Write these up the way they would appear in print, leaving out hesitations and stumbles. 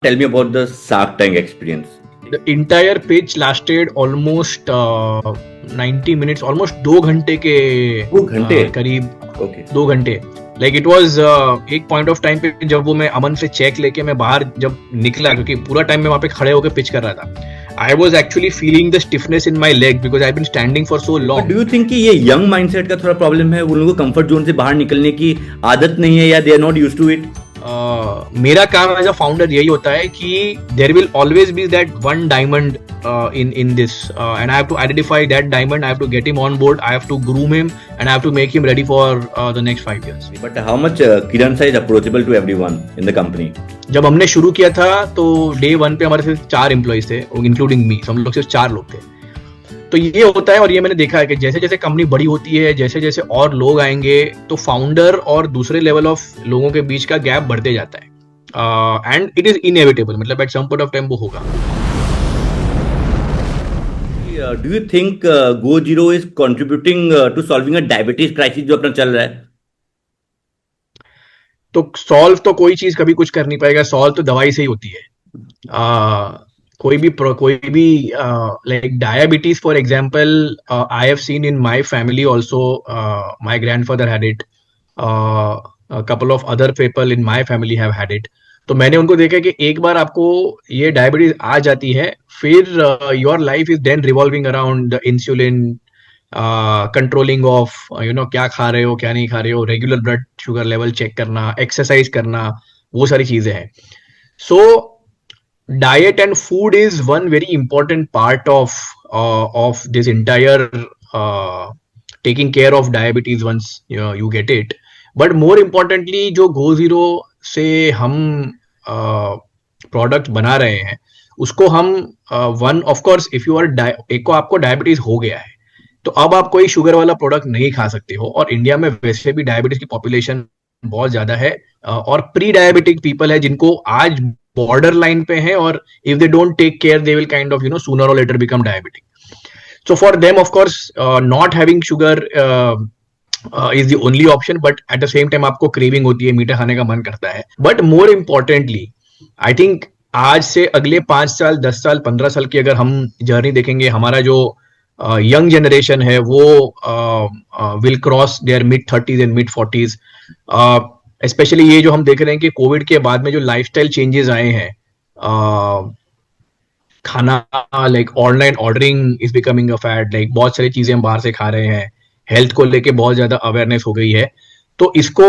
Tell me about the Shark Tank experience. The entire pitch lasted almost 90 minutes, almost 2 घंटे के 2 घंटे करीब Okay. 2 घंटे. लाइक इट वाज एक पॉइंट ऑफ टाइम पे जब वो मैं अमन से चेक लेके मैं बाहर जब निकला, क्योंकि पूरा टाइम मैं वहां पे खड़े होकर पिच कर रहा था, I was actually feeling the stiffness in my leg because I been standing for so But long. do you think कि ये यंग माइंडसेट का थोड़ा प्रॉब्लम है, उन लोगों को कंफर्ट जोन से बाहर निकलने की आदत नहीं है या they are not used to it? मेरा काम एज अ फाउंडर यही होता है कि there will always be that one diamond in this and I have to identify that diamond. I have to get him on board, I have to groom him, and I have to make him ready for the next 5 years. But how much Kiran Sai is approachable to everyone in the company? जब हमने शुरू किया था तो day 1 पे हमारे सिर्फ 4 employees थे, इंक्लूडिंग मी. हम लोग सिर्फ 4 लोग थे. तो ये होता है और ये मैंने देखा है कि जैसे जैसे कंपनी बड़ी होती है, जैसे जैसे और लोग आएंगे, तो फाउंडर और दूसरे लेवल ऑफ लोगों के बीच का गैप बढ़ते जाता है. एंड इट इज इनएविटेबल, मतलब at some point of time वो होगा. Do you think Go Zero is contributing to solving a diabetes crisis जो अपना चल रहा है? तो सॉल्व तो कोई चीज कभी कुछ कर नहीं पाएगा. सॉल्व तो दवाई से ही होती है. कोई भी like diabetes for example, I have seen in my family also. My grandfather had it, a couple of other people in my family have had it. तो मैंने उनको देखा कि एक बार आपको ये डायबिटीज आ जाती है, फिर your life is then revolving around the insulin, controlling of क्या खा रहे हो क्या नहीं खा रहे हो, regular blood sugar level check करना, एक्सरसाइज करना, वो सारी चीजें हैं. So diet and food is one very important part of this entire taking care of diabetes once you get it. But more importantly जो गो जीरो से हम product बना रहे हैं, उसको हम one of course if you are एक को आपको डायबिटीज हो गया है तो अब आप कोई शुगर वाला प्रोडक्ट नहीं खा सकते हो. और इंडिया में वैसे भी डायबिटीज की पॉपुलेशन बहुत ज्यादा है, और प्री डायबिटिक पीपल है जिनको आज बॉर्डर लाइन पे है, और if they don't take care they will kind of sooner or later become diabetic. So for them of course not having sugar is the only option, but at the same time आपको craving होती है, मीठा खाने का मन करता है. But more importantly I think आज से अगले 5 साल 10 साल 15 साल की अगर हम जर्नी देखेंगे, हमारा जो यंग जनरेशन है वो will cross their mid 30s and mid 40s. Specially ये जो हम देख रहे हैं कि कोविड के बाद में जो लाइफस्टाइल चेंजेस आए हैं, खाना like online ordering is becoming a fad, like बहुत सारी चीजें हम बाहर से खा रहे हैं, हेल्थ को लेके बहुत ज्यादा अवेयरनेस हो गई है. तो इसको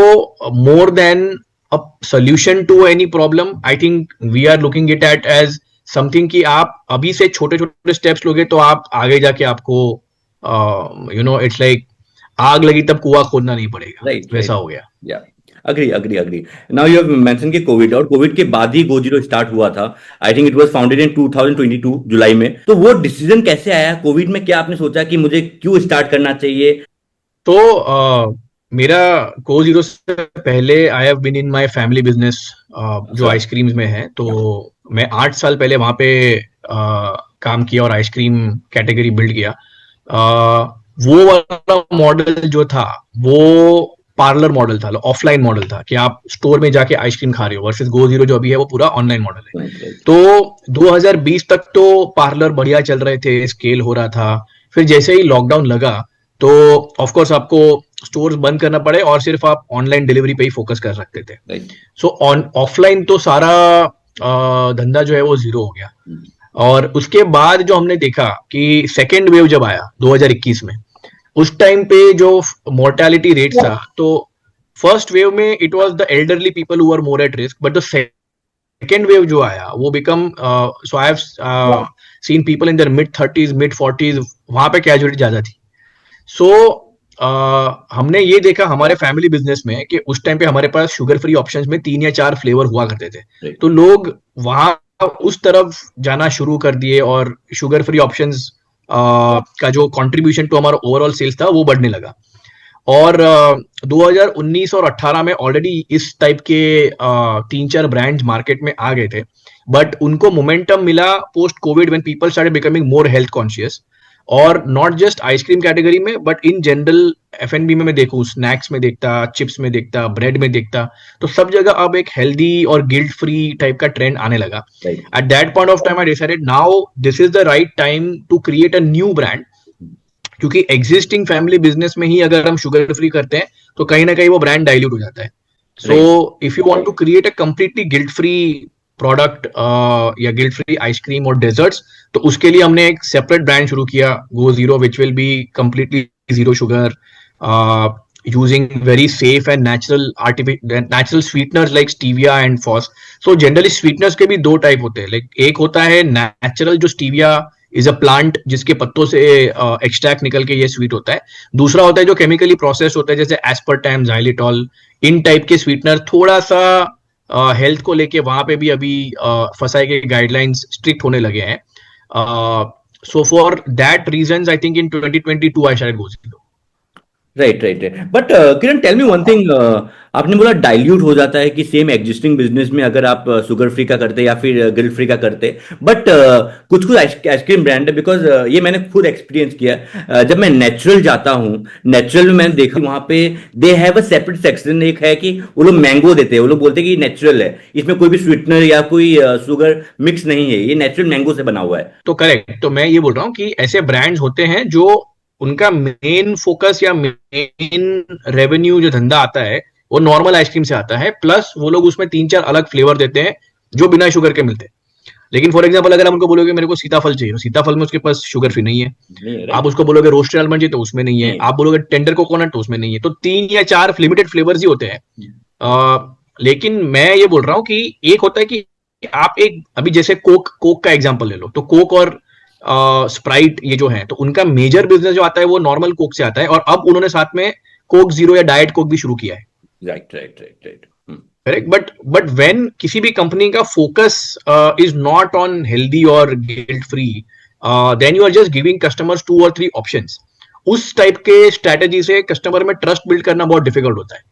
more than a solution to any problem, I think we are looking it at as something कि आप अभी से छोटे छोटे स्टेप्स लोगे तो आप आगे जाके आपको इट्स लाइक आग लगी तब कुआं खोदना नहीं पड़ेगा. Right, वैसा right. हो गया. Yeah. Agree. Now you have mentioned कि कोविड, और कोविड के बाद ही गो जीरो स्टार्ट हुआ था. I think it was founded in 2022 जुलाई में. तो वो डिसीजन कैसे आया कोविड में? क्या आपने सोचा कि मुझे क्यों स्टार्ट करना चाहिए? तो मेरा गो जीरो से पहले I have been in my family business जो आइसक्रीम्स में है. तो मैं 8 साल पहले वहां पे काम किया और आइसक्रीम कैटेगरी बिल्ड किया. वो वाला मॉडल जो था वो पार्लर मॉडल था, ऑफलाइन मॉडल था कि आप स्टोर में जाके आइसक्रीम खा रहे हो, वर्सेस गो जीरो जो अभी है वो पूरा ऑनलाइन मॉडल है. तो 2020 तक तो पार्लर बढ़िया चल रहे थे, स्केल हो रहा था. फिर जैसे ही लॉकडाउन लगा तो ऑफकोर्स आपको स्टोर्स बंद करना पड़े और सिर्फ आप ऑनलाइन डिलीवरी पे ही फोकस कर सकते थे. सो ऑफलाइन तो सारा धंधा जो है वो जीरो हो गया. और उसके बाद जो हमने देखा कि सेकेंड वेव जब आया 2021 में, उस टाइम पे जो मोर्टेलिटी रेट था, तो फर्स्ट वेव में it was the elderly people who were more at risk, but the second wave जो आया वो become so I have seen people in their mid 30s mid 40s, वहां पे कैजुअलिटी ज्यादा थी. सो हमने ये देखा हमारे फैमिली बिजनेस में कि उस टाइम पे हमारे पास शुगर फ्री ऑप्शंस में 3 या 4 फ्लेवर हुआ करते थे. तो लोग वहां उस तरफ जाना शुरू कर दिए और शुगर फ्री ऑप्शंस का जो कंट्रीब्यूशन टू हमारा ओवरऑल सेल्स था वो बढ़ने लगा. और 2019 और 18 में ऑलरेडी इस टाइप के 3-4 ब्रांड्स मार्केट में आ गए थे, बट उनको मोमेंटम मिला post Covid when people started becoming more health conscious. और नॉट जस्ट आइसक्रीम कैटेगरी में बट इन जनरल F&B में मैं देखूं, स्नैक्स में देखता, चिप्स में देखता, ब्रेड में देखता, तो सब जगह अब एक हेल्दी और गिल्ट फ्री टाइप का ट्रेंड आने लगा. Right. At that point of time I decided now this is the right time to create a new brand, क्योंकि एग्जिस्टिंग फैमिली बिजनेस में ही अगर हम शुगर फ्री करते हैं तो कहीं ना कहीं वो ब्रांड डाइल्यूट हो जाता है. So if you want to create a completely guilt free product या गिल्ट फ्री आइसक्रीम और डेजर्ट्स, तो उसके लिए हमने एक सेपरेट ब्रांड शुरू किया, go zero, which will be completely zero sugar, using very safe and natural sweeteners like stevia and phos. So generally sweeteners के भी दो टाइप होते हैं. Like एक होता है natural, जो stevia is a plant जिसके पत्तों से extract निकल के ये sweet होता है. दूसरा होता है जो chemically processed होता है, जैसे aspartame, xylitol, इन टाइप के sweetener थोड़ा सा हेल्थ को लेके वहां पे भी अभी फसाई के गाइडलाइंस स्ट्रिक्ट होने लगे हैं. So for that reasons I think in 2022 I started Go Zero. Right right right. But Kiran, tell me one thing. आपने बोला डाइल्यूट हो जाता है कि सेम एग्जिस्टिंग बिजनेस में अगर आप शुगर फ्री का करते या फिर गिल्ट फ्री का करते, बट कुछ कुछ आइसक्रीम ब्रांड है, बिकॉज ये मैंने खुद एक्सपीरियंस किया. जब मैं नेचुरल जाता हूँ, नेचुरल में मैंने देखा वहां पे they have a separate section. एक है कि वो लोग मैंगो देते हैं, वो लोग बोलते हैं कि नेचुरल है, इसमें कोई भी स्वीटनर या कोई शुगर मिक्स नहीं है, ये नेचुरल मैंगो से बना हुआ है. तो करेक्ट. तो मैं ये बोल रहा हूँ कि ऐसे ब्रांड्स होते हैं जो उनका मेन फोकस या मेन रेवेन्यू जो धंधा आता है वो नॉर्मल आइसक्रीम से आता है, प्लस वो लोग उसमें 3-4 अलग फ्लेवर देते हैं जो बिना शुगर के मिलते हैं. लेकिन फॉर एग्जांपल अगर हम उनको बोलोगे मेरे को सीताफल चाहिए, तो सीताफल में उसके पास शुगर फ्री नहीं है. आप उसको बोलोगे रोस्टेड आलमंड चाहिए तो उसमें नहीं है. आप बोलोगे टेंडर कोकोनट तो उसमें नहीं है. तो 3 या 4 लिमिटेड फ्लेवर्स ही होते हैं. लेकिन मैं ये बोल रहा हूँ कि एक होता है कि आप एक, अभी जैसे कोक का एग्जाम्पल ले लो, तो कोक और स्प्राइट ये जो है, तो उनका मेजर बिजनेस जो आता है वो नॉर्मल कोक से आता है, और अब उन्होंने साथ में कोक जीरो या डाइट कोक भी शुरू किया है. Right right right right. Correct. But when किसी भी कंपनी का focus is not on healthy और guilt free, then you are just giving customers 2 or 3 options. उस टाइप के स्ट्रेटेजी से कस्टमर में ट्रस्ट बिल्ड करना बहुत डिफिकल्ट होता है.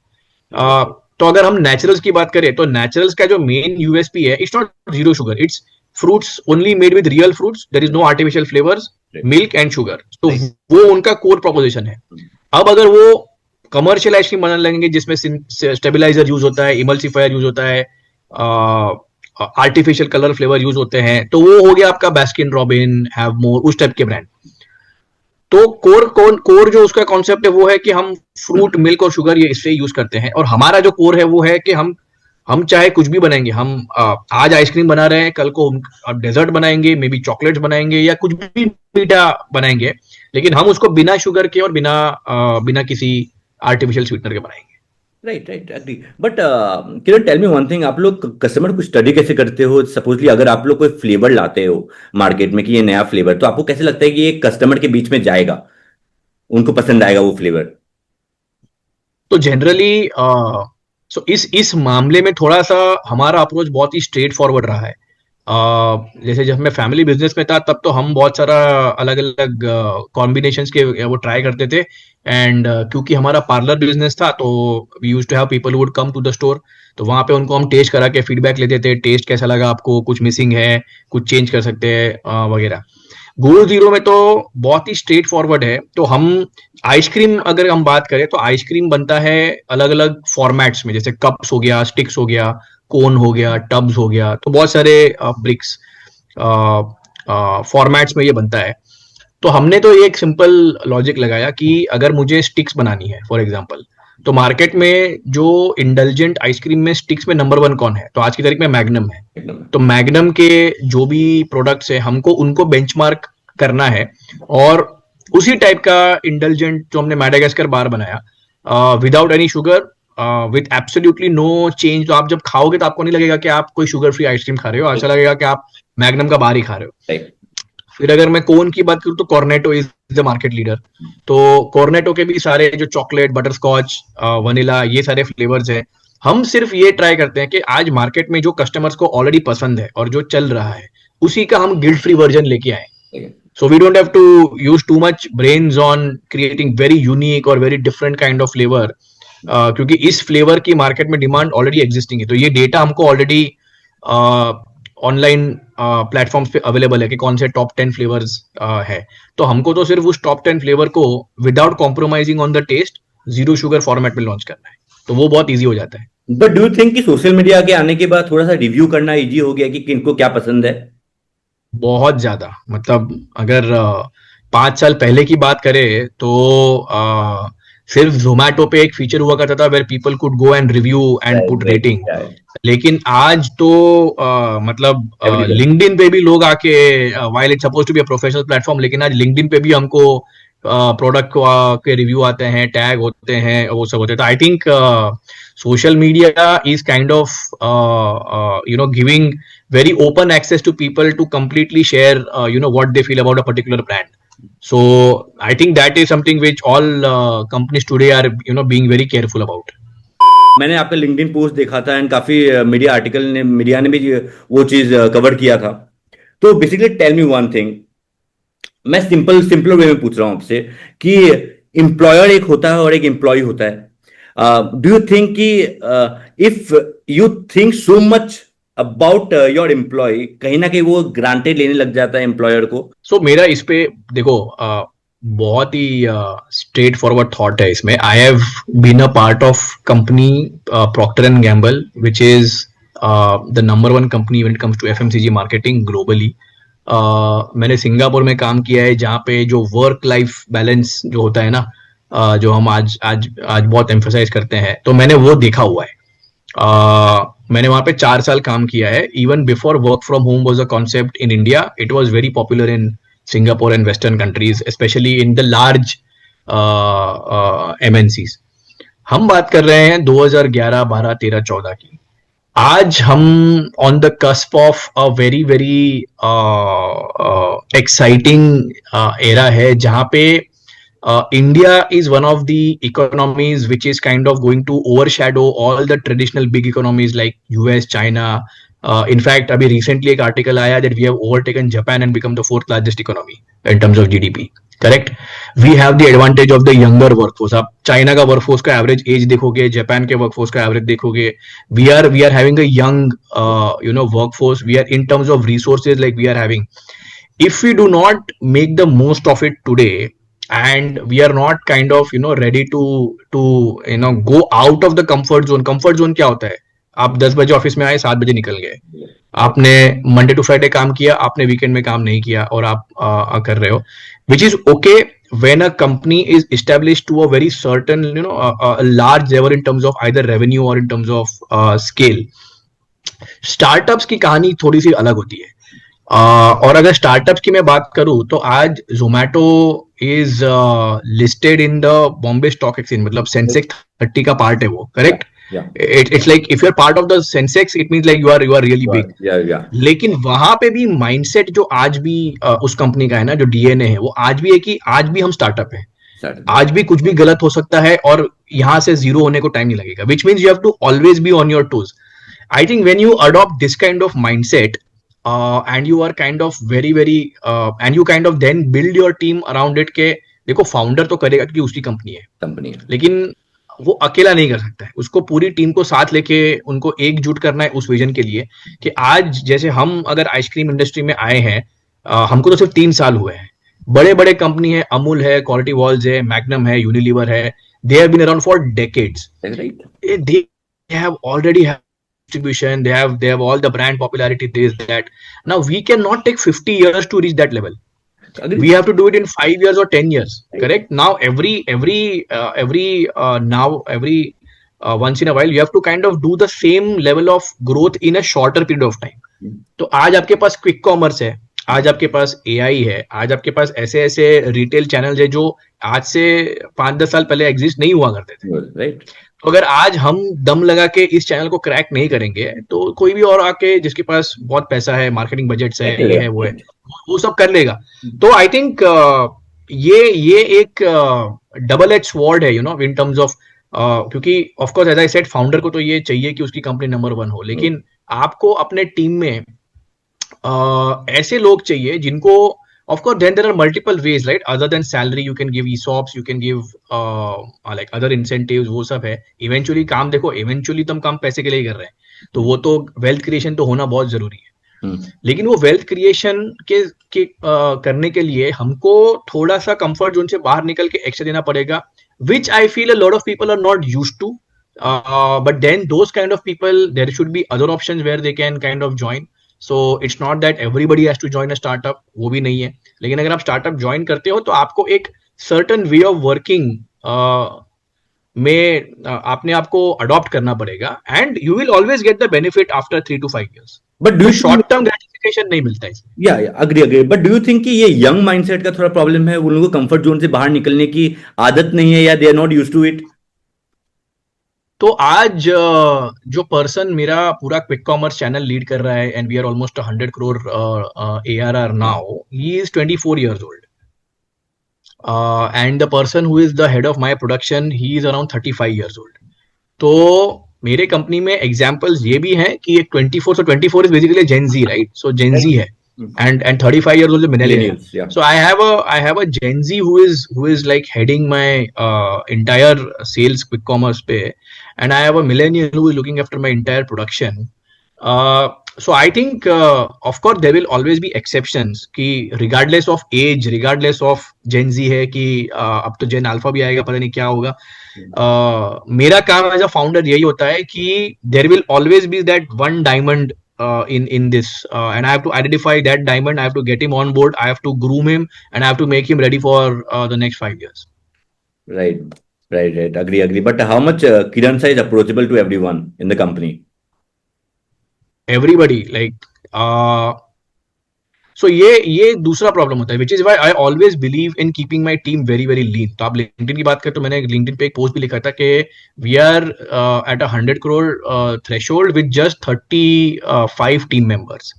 तो अगर हम नेचुरल्स की बात करें, तो नेचुरल्स का जो मेन यूएसपी है, it's not zero sugar, it's fruits only made with real fruits, there is no artificial flavors, milk and sugar. तो वो उनका कोर प्रोपोजिशन है. अब अगर वो कमर्शियल आइसक्रीम बनाने लगेंगे जिसमें स्टेबिलाईजर यूज होता है, इमल्सिफायर यूज होता है, आर्टिफिशियल कलर फ्लेवर यूज होते हैं, तो वो हो गया आपका बास्किन रॉबिन, हैव मोर, उस टाइप के ब्रांड. तो कोर जो उसका कॉन्सेप्ट है वो है कि हम फ्रूट, मिल्क और शुगर ये इससे यूज करते हैं, और हमारा जो कोर है वो है कि हम चाहे कुछ भी बनाएंगे. हम आज आइसक्रीम बना रहे हैं, कल को हम डेजर्ट बनाएंगे, मे बी चॉकलेट्स बनाएंगे या कुछ भी मीठा बनाएंगे, लेकिन हम उसको बिना शुगर के और बिना किसी आर्टिफिशियल स्वीटनर के बनाएंगे. Right right, agree. But Kiran, tell me one thing. आप लोग कस्टमर को स्टडी कैसे करते हो? सपोजली अगर आप लोग कोई फ्लेवर लाते हो मार्केट में कि ये नया फ्लेवर, तो आपको कैसे लगता है कि ये कस्टमर के बीच में जाएगा, उनको पसंद आएगा वो फ्लेवर? तो जनरली सो इस मामले में थोड़ा सा हमारा अप्रोच बहुत ही स्ट्रेट फॉरवर्ड रहा है. जैसे जब मैं फैमिली बिजनेस में था तब तो हम बहुत सारा अलग अलग कॉम्बिनेशंस के वो ट्राई करते थे. एंड क्योंकि हमारा पार्लर बिजनेस था तो we used to have people would come to the store, तो वहां पे उनको हम टेस्ट करा के फीडबैक लेते थे, टेस्ट कैसा लगा आपको, कुछ मिसिंग है, कुछ चेंज कर सकते हैं वगैरह. गो जीरो में तो बहुत ही स्ट्रेट फॉरवर्ड है. तो हम आइसक्रीम अगर हम बात करें तो आइसक्रीम बनता है अलग अलग फॉर्मेट्स में, जैसे कप्स हो गया, स्टिक्स हो गया, कोन हो गया, टब्स हो गया, तो बहुत सारे ब्रिक्स फॉर्मेट्स में ये बनता है. तो हमने तो एक सिंपल लॉजिक लगाया कि अगर मुझे स्टिक्स बनानी है फॉर एग्जांपल, तो मार्केट में जो इंडल्जेंट आइसक्रीम में स्टिक्स में नंबर 1 कौन है, तो आज की तारीख में मैग्नम है. तो मैग्नम के जो भी प्रोडक्ट्स है हमको उनको बेंचमार्क करना है, और उसी टाइप का इंडल्जेंट जो हमने मैडागास्कर बार बनाया without any sugar, with absolutely no change. तो आप जब खाओगे तो आपको नहीं लगेगा कि आप कोई शुगर फ्री आइसक्रीम खा रहे हो, ऐसा लगेगा कि आप मैग्नम का बार ही खा रहे हो. फिर अगर मैं कोन की बात करूं तो Cornetto is the market leader. तो कॉर्नेटो के भी सारे जो चॉकलेट, बटर स्कॉच, वनीला, ये सारे फ्लेवर्स है. हम सिर्फ ये ट्राई करते हैं कि आज मार्केट में जो कस्टमर्स को ऑलरेडी पसंद है और जो चल रहा है उसी का हम गिल्ट फ्री वर्जन लेके आए. So we don't have to use too much brains on creating very unique or very different kind of flavor, क्योंकि इस फ्लेवर की मार्केट में डिमांड ऑलरेडी एग्जिस्टिंग है. तो ये डेटा हमको ऑलरेडी ऑनलाइन प्लेटफॉर्म्स पे अवेलेबल है कि कौन से टॉप 10 फ्लेवर्स है, तो हमको तो सिर्फ उस टॉप 10 फ्लेवर को without compromising on the taste zero sugar format में लॉन्च करना है, तो वो बहुत ईजी हो जाता है। बट डू यू थिंक कि सोशल मीडिया के आने के बाद थोड़ा सा रिव्यू करना इजी हो गया कि किनको क्या पसंद है? बहुत ज्यादा, मतलब अगर 5 साल पहले की बात करें तो सिर्फ जोमेटो पे एक फीचर हुआ करता था where people could go and review and put rating, लेकिन आज तो मतलब एवरीवेयर। लिंक्डइन पे भी लोग आके, while it suppose to be a professional platform, लेकिन आज लिंक्डइन पे भी हमको प्रोडक्ट के रिव्यू आते हैं, टैग होते हैं, वो सब होते हैं। तो I think social media is kind of giving very open access to people to completely share what they feel about a particular brand. So I think that is something which all companies today are being very careful about. मैंने आपका LinkedIn post देखा था and काफी media ने भी वो चीज cover किया था। तो basically tell me one thing, मैं सिंपल वे में पूछ रहा हूं आपसे कि एम्प्लॉयर एक होता है और एक एम्प्लॉय होता है। डू यू थिंक कि if you think so much about your employ, कहीं ना कहीं वो ग्रांटेड लेने लग जाता है एम्प्लॉयर को? मेरा इस पे देखो, बहुत ही स्ट्रेट फॉरवर्ड थॉट है इसमें। I have been a part of company Procter and Gamble which is the number 1 company when it comes to FMCG marketing globally. मैंने सिंगापुर में काम किया है, जहाँ पे जो वर्क लाइफ बैलेंस जो होता है ना, जो हम आज आज आज बहुत एम्फोसाइज करते हैं, तो मैंने वो देखा हुआ है। मैंने वहां पे 4 साल काम किया है। Even before work from home was a concept in India, it was very popular in Singapore and western countries, specially in the large MNCs. हम बात कर रहे हैं 2011, 12, 13, 14 की। आज हम on the cusp of a very very exciting era है, जहां पे India is one of the economies which is kind of going to overshadow all the traditional big economies like US, China. In fact, अभी recently एक article आया that we have overtaken Japan and become the 4th largest economy in terms of GDP. Correct? We have the advantage of the younger workforce. आप China का workforce का average age देखोगे, Japan के workforce का average देखोगे, we are having a young workforce. We are in terms of resources, like we are having. If we do not make the most of it today, and we are not kind of ready to go out of the comfort zone क्या होता है? आप 10 बजे office में आए, 7 बजे निकल गए, आपने मंडे टू फ्राइडे काम किया, आपने वीकेंड में काम नहीं किया, और आप कर रहे हो, which is okay when a company is established to a very certain a large level in terms of either revenue or in terms of scale. Startups की कहानी थोड़ी सी अलग होती है। और अगर स्टार्टअप्स की मैं बात करूं तो आज Zomato is listed in the Bombay stock exchange, मतलब सेंसेक्स 30 का पार्ट है वो, correct? It's like if you are part of the Sensex, it means like you are really big. लेकिन वहां पे भी माइंडसेट जो आज भी उस कंपनी का है ना, जो डीएनए है, वो आज भी है कि आज भी हम स्टार्टअप है, आज भी कुछ भी गलत हो सकता है और यहां से जीरो होने को टाइम नहीं लगेगा, which means you have to always be on your toes. I think when you adopt this kind of mindset, and you are kind of very and you kind of then build your team around it, के देखो founder तो करेगा क्योंकि उसकी company है, लेकिन वो अकेला नहीं कर सकता है, उसको पूरी टीम को साथ लेके उनको एकजुट करना है उस विजन के लिए। कि आज जैसे हम अगर आइसक्रीम इंडस्ट्री में आए हैं, हमको तो सिर्फ 3 साल हुए हैं, बड़े बड़े कंपनी है, अमूल है, क्वालिटी वॉल्स है, मैग्नम है, यूनिलीवर है, they have been around for decades, they have already distribution, they have all the brand popularity, this that. Now we cannot take 50 years to reach that level. We have to do it in 5 years or 10 years, correct? Now every once in a while you have to kind of do the same level of growth in a shorter period of time. तो आज आपके पास quick commerce है, आज आपके पास AI है, आज आपके पास ऐसे ऐसे रिटेल चैनल है जो आज से 5-10 साल पहले एग्जिस्ट नहीं हुआ करते थे, राइट? तो अगर आज हम दम लगा के इस चैनल को क्रैक नहीं करेंगे तो कोई भी और आके जिसके पास बहुत पैसा है, मार्केटिंग बजट्स है, ये है, वो है, वो सब कर लेगा। तो आई थिंक ये एक डबल एज स्वॉर्ड है, इन टर्म्स ऑफ, क्योंकि of course as I said, founder को तो ये चाहिए कि उसकी कंपनी नंबर 1 हो, लेकिन आपको अपने टीम में ऐसे लोग चाहिए जिनको, of course then there are multiple ways, right? Other than salary you can give ESOPs, you can give like other incentives, वो सब है। eventually काम देखो, eventually तुम काम पैसे के लिए ही कर रहे हैं, तो वो तो वेल्थ क्रिएशन तो होना बहुत जरूरी है। हम्म। लेकिन वो वेल्थ क्रिएशन करने के लिए हमको थोड़ा सा कंफर्ट जोन से बाहर निकल के एक्स्ट्रा देना पड़ेगा, which I feel a lot of people are not used to. But then those kind of people, there should be other options where they can kind of join. So it's not that everybody has to join a startup, वो भी नहीं है. लेकिन अगर आप startup join करते हो तो आपको एक सर्टन वे ऑफ वर्किंग में आपने आपको अडॉप्ट करना पड़ेगा, and you will always get the benefit after 3 to 5 years. But do तो you short think, term gratification नहीं मिलता है इसमें. Yeah agree agree, but do you think कि ये यंग माइंडसेट का थोड़ा प्रॉब्लम है, उन लोगों को कंफर्ट जोन से बाहर निकलने की आदत नहीं है, या they are not used to it? तो आज जो पर्सन मेरा पूरा क्विक कॉमर्स चैनल लीड कर रहा है, and we are almost 100 crore ARR now, he is 24 years old. And the person who is the head of my production, he is around 35 years old. तो मेरे company में examples ये भी हैं कि एक 24, so 24 is basically Gen Z, right? So Gen Z है, and 35 years old millennial है. Millennials, yeah. So I have a Gen Z who is like heading my entire sales quick commerce पे, and I have a millennial who is looking after my entire production. So I think of course there will always be exceptions कि regardless of age, regardless of Gen Z है कि अब तो Gen Alpha भी आएगा, पता नहीं क्या होगा. मेरा काम एज अ फाउंडर यही होता है कि there will always be that one diamond in this, and I have to identify that diamond. I have to get him on board. I have to groom him, and I have to make him ready for the next 5 years. Right, right. Agree. But how much Kiran Sai is approachable to everyone in the company? Everybody, like, so ये दूसरा problem होता है, which is why I always believe in keeping my team very very lean. तो आप LinkedIn की बात करें तो मैंने लिंक्डइन पे एक पोस्ट भी लिखा था कि we are at 100 crore threshold with just 35 team members.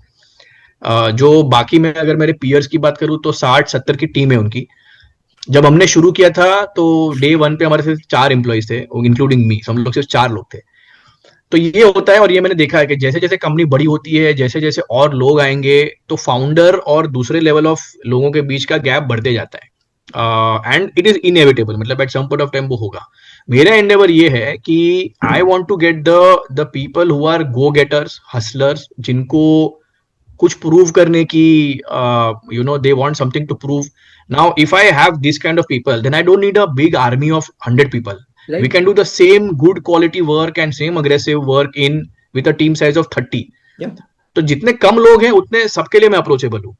जो बाकी में अगर मेरे पीयर्स की बात करूं तो 60-70 की टीम है उनकी. जब हमने शुरू किया था तो डे 1 पे हमारे सिर्फ 4 एम्प्लॉइज थे, इंक्लूडिंग मी. हम लोग सिर्फ 4 लोग थे. तो ये होता है, और ये मैंने देखा है कि जैसे जैसे कंपनी बड़ी होती है, जैसे जैसे और लोग आएंगे, तो फाउंडर और दूसरे लेवल ऑफ लोगों के बीच का गैप बढ़ते जाता है, एंड इट इज इनएविटेबल. मतलब at some point of time वो होगा. मेरा एंडेवर ये है कि I want to get the people who are go getters, hustlers, जिनको कुछ प्रूव करने की, they want something to prove. Now if I have this kind of people, then I don't need a big army of 100 people. Right. We can do the same good quality work and same aggressive work in with a team size of 30. Yeah. तो जितने कम लोग हैं उतने सबके लिए मैं approachable हूँ.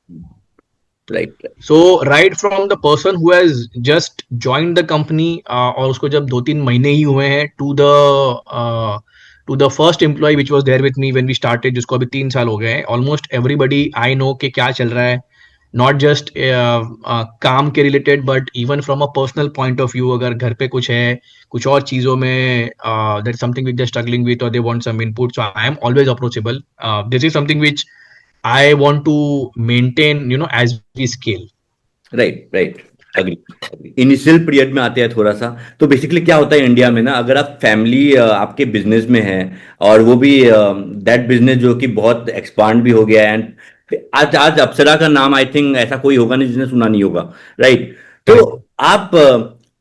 Right. So right from the person who has just joined the company, और उसको जब 2-3 महीने ही हुए हैं, to the first employee which was there with me when we started, जिसको अभी 3 साल हो गए हैं, almost everybody I know कि क्या चल रहा है. नॉट जस्ट काम के related, but even from a personal point of view. अगर घर पे कुछ है, कुछ और चीजों में that something which they struggling with, और they want some input, so I am always approachable. This is something which I want to maintain as we scale. Right. Agree. Initial period में आते हैं थोड़ा सा. तो बेसिकली क्या होता है इंडिया में ना, अगर आप फैमिली आपके बिजनेस में है, और वो भी दैट बिजनेस जो कि बहुत एक्सपांड भी हो गया है, एंड आज अप्सरा का नाम आई थिंक ऐसा कोई होगा नहीं जिसने सुना नहीं होगा, राइट? तो आप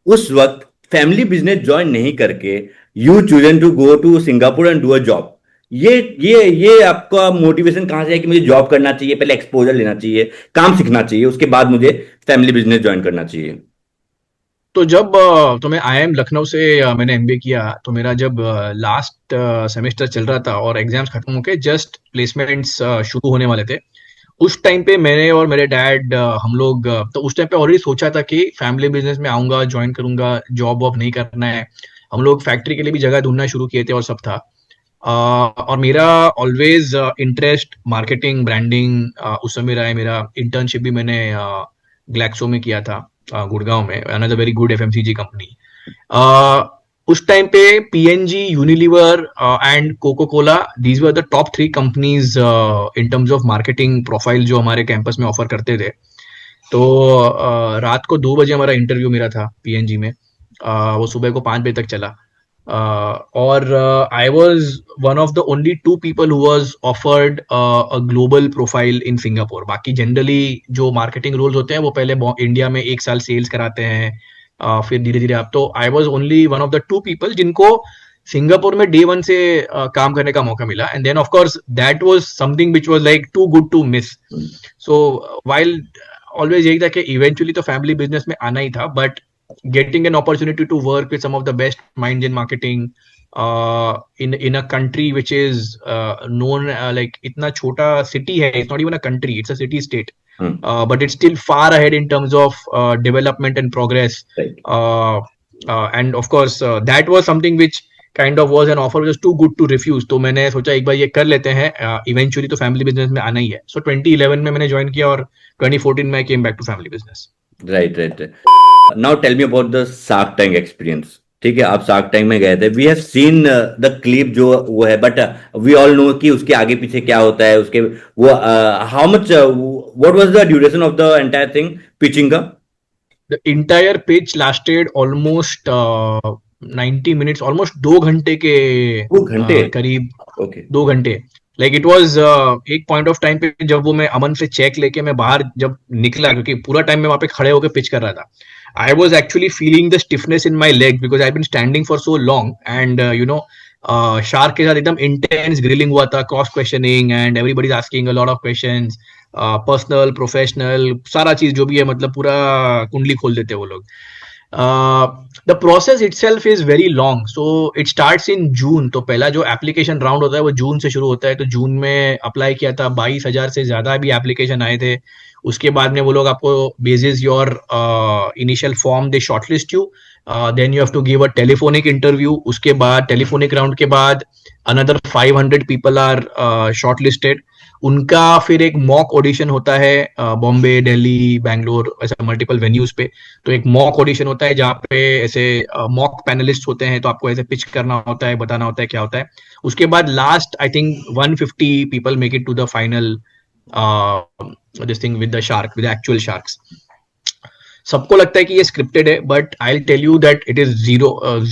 उस वक्त फैमिली बिजनेस ज्वाइन नहीं करके you chosen to go to Singapore and do a job. ये आपका मोटिवेशन कहां से है कि मुझे जॉब करना चाहिए, पहले एक्सपोजर लेना चाहिए, काम सीखना चाहिए, उसके बाद मुझे फैमिली बिजनेस ज्वाइन करना चाहिए? तो जब तो मैं IIM लखनऊ से मैंने MBA किया, तो मेरा जब लास्ट सेमेस्टर चल रहा था और एग्जाम्स खत्म होके जस्ट प्लेसमेंट्स शुरू होने वाले थे, उस टाइम पे मैंने और मेरे डैड, हम लोग तो उस टाइम पे ऑलरेडी सोचा था कि फैमिली बिजनेस में आऊंगा, ज्वाइन करूंगा, जॉब वॉब नहीं करना है. हम लोग फैक्ट्री के लिए भी जगह ढूंढना शुरू किए थे और सब था. और मेरा ऑलवेज इंटरेस्ट मार्केटिंग, ब्रांडिंग उस समय रहा है. मेरा इंटर्नशिप भी मैंने ग्लैक्सो में किया था, गुड़गांव में, अनदर वेरी गुड FMCG कंपनी. उस टाइम पे PNG, Unilever and Coca Cola, these were the top 3 companies in terms of marketing profile जो हमारे कैंपस में ऑफर करते थे. तो रात को 2 बजे हमारा इंटरव्यू मेरा था PNG में, वो सुबह को 5 बजे तक चला. और I was one of the only 2 people who was offered a global profile in Singapore. बाकी जनरली जो मार्केटिंग रोल्स होते हैं वो पहले इंडिया में 1 साल सेल्स कराते हैं, फिर धीरे धीरे आप. तो I was only one of the 2 people जिनको सिंगापुर में डे वन से काम करने का मौका मिला, and then of course that was something which was like too good to miss. So while always यही था कि इवेंचुअली तो फैमिली बिजनेस में आना ही था, but getting an opportunity to work with some of the best minds in marketing in a country which is known like इतना छोटा city है, it's not even a country, it's a city state, but it's still far ahead in terms of development and progress. Right. And of course that was something which kind of was an offer which was too good to refuse. तो मैंने सोचा एक बार ये कर लेते हैं, eventually तो family business में आना ही है. So 2011 में मैंने join किया और 2014 में I came back to family business. Right. Now tell me about the Shark Tank experience. ठीक है, आप Shark Tank में गए थे. We have seen the clip जो वो है, but we all know कि उसके आगे पीछे क्या होता है, उसके वो how much what was the duration of the entire thing pitching का? The entire pitch lasted almost 90 minutes, almost 2 घंटे के 2 घंटे करीब. Okay. 2 घंटे. Like it was एक पॉइंट ऑफ टाइम पे जब वो मैं अमन से चेक लेके मैं बाहर जब निकला, क्योंकि पूरा टाइम मैं वहां पे खड़े होकर पिच कर रहा था, I was actually feeling the stiffness in my leg because I've been standing for so long, and shark के साथ एकदम इंटेंस ग्रिलिंग हुआ था, cross questioning, and everybody is asking a lot of questions, personal professional सारा चीज जो भी है, मतलब पूरा कुंडली खोल देते हैं वो लोग. The process itself is very long. So it starts in June. तो पहला जो एप्लीकेशन राउंड होता है वो जून से शुरू होता है. तो जून में अप्लाई किया था, 22,000 से ज्यादा भी एप्लीकेशन आए थे. उसके बाद में वो लोग आपको basis your initial form they shortlist you, then you have to give a telephonic interview. उसके बाद टेलीफोनिक राउंड के बाद अनदर 500 पीपल आर शॉर्टलिस्टेड. उनका फिर एक मॉक ऑडिशन होता है बॉम्बे, दिल्ली, बैंगलोर, ऐसा मल्टीपल वेन्यूज पे. तो एक मॉक ऑडिशन होता है जहाँ पे ऐसे मॉक पैनलिस्ट होते हैं, तो आपको ऐसे पिच करना होता है, बताना होता है क्या होता है. उसके बाद last I think 150 people make it to the final this thing with the shark, with actual sharks. सबको लगता है कि ये स्क्रिप्टेड है, but I will tell you that it is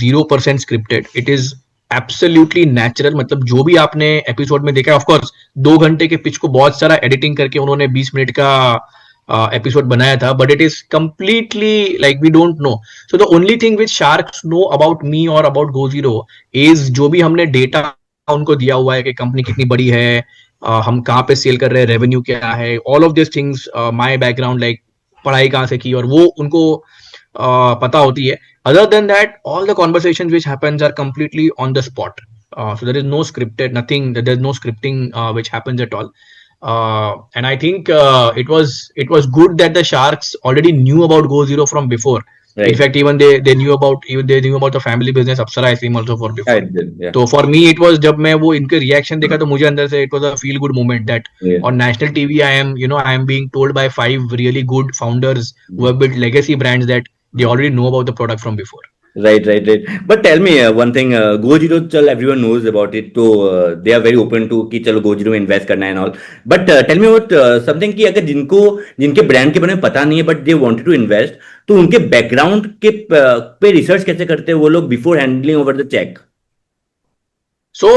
0% scripted. It is absolutely natural. मतलब जो भी आपने एपिसोड में देखा है, ऑफ कोर्स 2 घंटे के पिच को बहुत सारा एडिटिंग करके उन्होंने 20 मिनट का एपिसोड बनाया था, but it is completely like we don't know. So the only thing which sharks know about me और अबाउट GoZero इज जो भी हमने डेटा उनको दिया हुआ है कि कंपनी कितनी बड़ी है, हम कहाँ पे सेल कर रहे हैं, रेवेन्यू क्या है, all of this things, my background, like पढ़ाई कहाँ से की, और वो उनको पता होती है. Other than that, all the conversations which happens are completely on the spot. So there is no scripted, nothing. There's no scripting which happens at all. And I think it was good that the Sharks already knew about GoZero from before. Right. In fact, even they knew about the family business Apsara Ice Cream also for before. Yeah. So for me, it was जब मैं वो इनके reaction देखा तो मुझे अंदर से it was a feel good moment that on national TV I am being told by 5 really good founders who have built legacy brands that they already know about the product from before. Right. But tell me one thing, GoZero, चल everyone knows about it, तो they are very open to कि चलो GoZero में invest करना है and all. But tell me about something कि अगर जिनके ब्रांड के बारे में पता नहीं है but they wanted to invest, तो उनके बैकग्राउंड के पे रिसर्च कैसे करते हैं वो लोग before handling over the check? So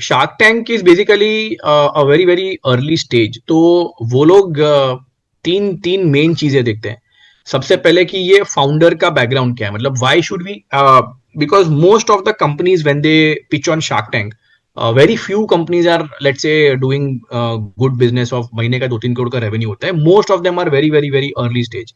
Shark Tank is basically a very very early stage. तो वो लोग तीन मेन चीजें देखते हैं. सबसे पहले कि ये फाउंडर का बैकग्राउंड क्या है, मतलब why should we, because most of the companies when they pitch on Shark Tank, very few companies are let's say doing good business of महीने का 2-3 करोड़ का रेवेन्यू होता है. Most of them are very very very early stage.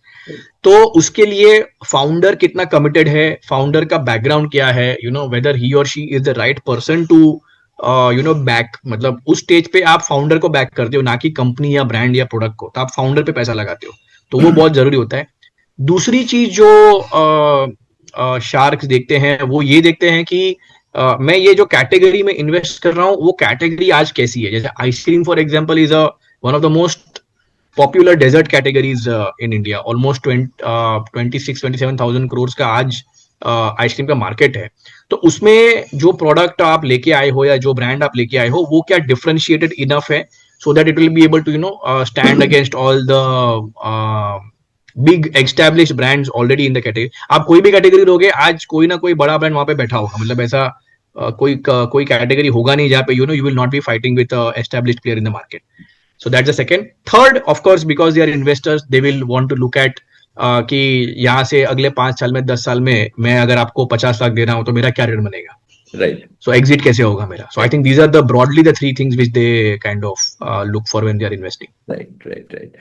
तो उसके लिए founder कितना committed है, फाउंडर का बैकग्राउंड क्या है, वेदर ही और she is the right person to back. मतलब उस स्टेज पे आप फाउंडर को बैक करते हो, ना कि कंपनी या ब्रांड या प्रोडक्ट को. तो आप फाउंडर पे पैसा लगाते हो, तो वो बहुत जरूरी होता है. दूसरी चीज जो शार्क्स देखते हैं वो ये देखते हैं कि मैं ये जो कैटेगरी में इन्वेस्ट कर रहा हूँ वो कैटेगरी आज कैसी है. जैसे ice cream for example is one of the most popular dessert categories in India. Almost 26-27,000 crore का आज आइसक्रीम का मार्केट है. तो उसमें जो प्रोडक्ट आप लेके आए हो या जो ब्रांड आप लेके आए हो वो क्या डिफरेंशिएटेड इनफ है so that it will be able to stand against all the big established brands already in the category. आप कोई भी कैटेगरी लोगे, आज कोई ना कोई बड़ा ब्रांड वहां पे बैठा होगा. मतलब ऐसा कोई कैटेगरी होगा नहीं जहाँ पे you will not be fighting with a established player in the market. So that's the second. Third, of course, because they are investors, they will want to look at कि यहाँ से अगले 5 साल में 10 साल में मैं अगर आपको 50 लाख दे रहा हूँ तो मेरा क्या रिटर्न बनेगा. राइट So exit कैसे होगा मेरा? So I think these are the broadly the three things which they kind of look for when they are investing. right.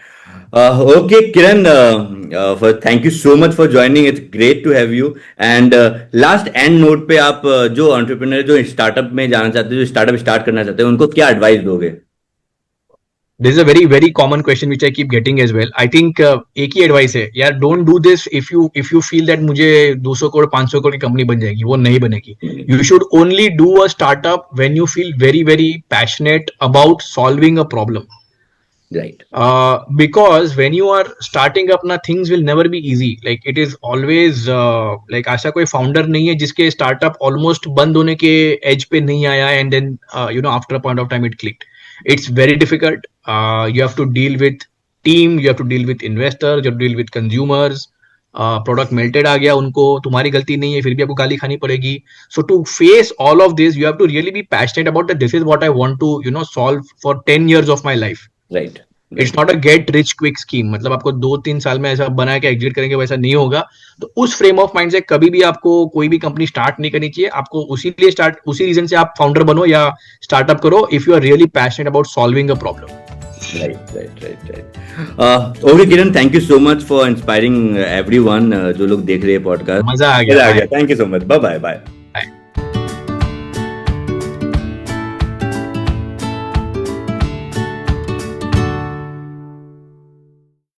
Okay, Kiran, thank you so much for joining. It's great to have you. And last end note पे आप जो entrepreneur जो startup में जाना चाहते हैं, जो startup start करना चाहते हैं, उनको क्या एडवाइस दोगे? This is a very very common question which I keep getting as well. I think एक ही एडवाइस है यार, don't do this if you feel that मुझे 200 करोड़ 500 करोड़ की कंपनी बन जाएगी, वो नहीं बनेगी. You should only do a startup when you feel very very passionate about solving a problem. Right. Because when you are starting up na, things will never be easy. Like it is always like ऐसा कोई founder नहीं है जिसके startup almost बंद होने के edge पे नहीं आया and then after a point of time it clicked. It's very difficult. You have to deal with team, you have to deal with investors, you have to deal with consumers. Product melted आ गया, उनको तुम्हारी गलती नहीं है, फिर भी आपको गाली खानी पड़ेगी. So to face all of this you have to really be passionate about this is what I want to solve for 10 years of my life. Right. It's not a get rich quick scheme. मतलब आपको 2-3 साल में ऐसा बना के exit करेंगे, वैसा नहीं होगा. तो उस फ्रेम ऑफ माइंड से कभी भी आपको कोई भी कंपनी स्टार्ट नहीं करनी चाहिए. आपको उसी रीजन से आप फाउंडर बनो या स्टार्टअप करो if you are really passionate about solving a problem. Right. Okay, Kiran, thank you so much for inspiring everyone जो लोग देख रहे हैं पॉडकास्ट. मजा आ गया. Thank you so much. Bye.